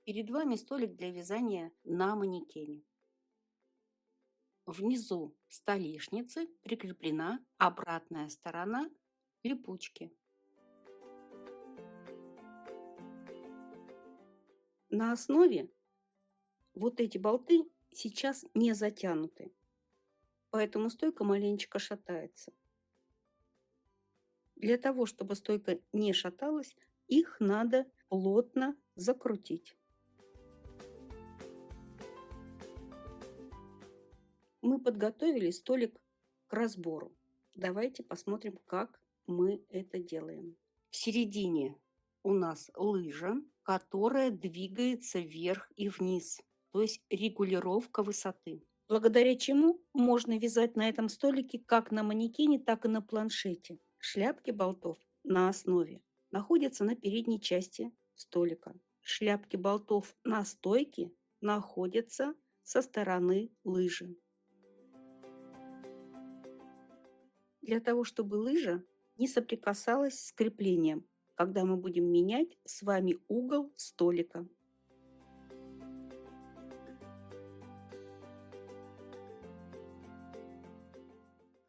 Перед вами столик для вязания на манекене. Внизу столешницы прикреплена обратная сторона липучки. На основе вот эти болты сейчас не затянуты, поэтому стойка маленечко шатается. Для того, чтобы стойка не шаталась, их надо плотно закрутить. Мы подготовили столик к разбору. Давайте посмотрим, как мы это делаем. В середине у нас лыжа, которая двигается вверх и вниз, то есть регулировка высоты. Благодаря чему можно вязать на этом столике как на манекене, так и на планшете. Шляпки болтов на основе находятся на передней части столика. Шляпки болтов на стойке находятся со стороны лыжи. Для того, чтобы лыжа не соприкасалась с креплением, когда мы будем менять с вами угол столика.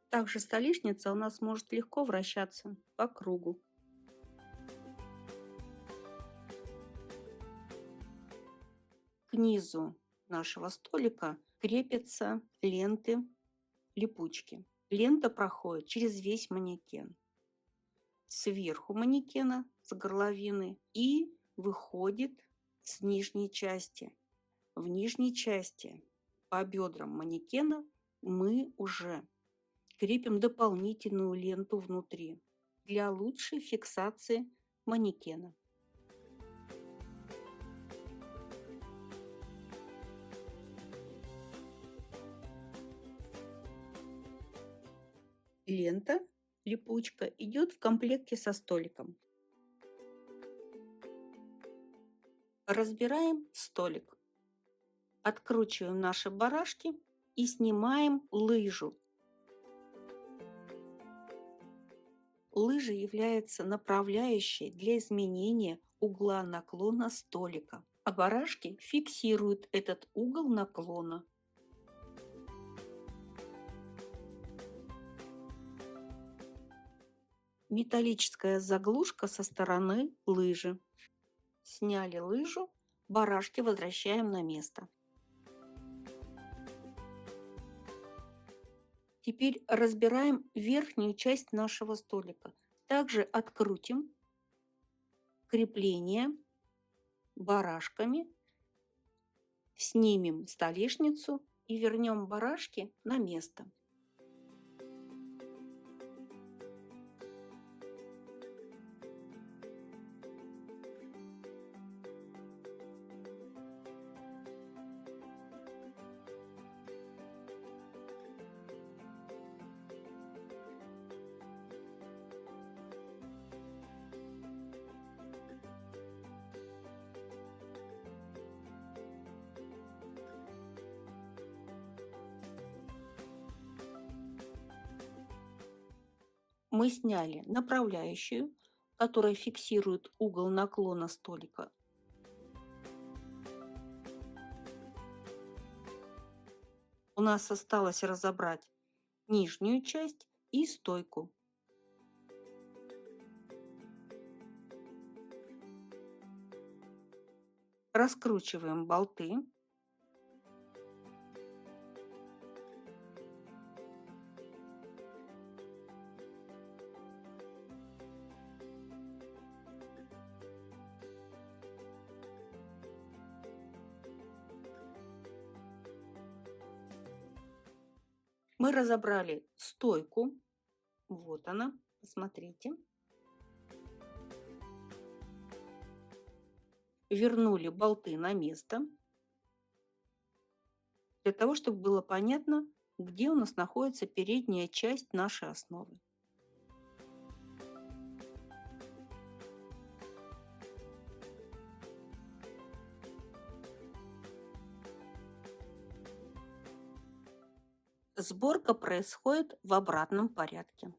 Также столешница у нас может легко вращаться по кругу. К низу нашего столика крепятся ленты липучки. Лента проходит через весь манекен. Сверху манекена, с горловины, и выходит с нижней части. В нижней части по бедрам манекена мы уже крепим дополнительную ленту внутри для лучшей фиксации манекена. Лента, липучка, идет в комплекте со столиком. Разбираем столик. Откручиваем наши барашки и снимаем лыжу. Лыжа является направляющей для изменения угла наклона столика, а барашки фиксируют этот угол наклона. Металлическая заглушка со стороны лыжи. Сняли лыжу, барашки возвращаем на место. Теперь разбираем верхнюю часть нашего столика. Также открутим крепление барашками, снимем столешницу и вернем барашки на место. Мы сняли направляющую, которая фиксирует угол наклона столика. У нас осталось разобрать нижнюю часть и стойку. Раскручиваем болты. Мы разобрали стойку. Вот она, посмотрите. Вернули болты на место, для того, чтобы было понятно, где у нас находится передняя часть нашей основы. Сборка происходит в обратном порядке.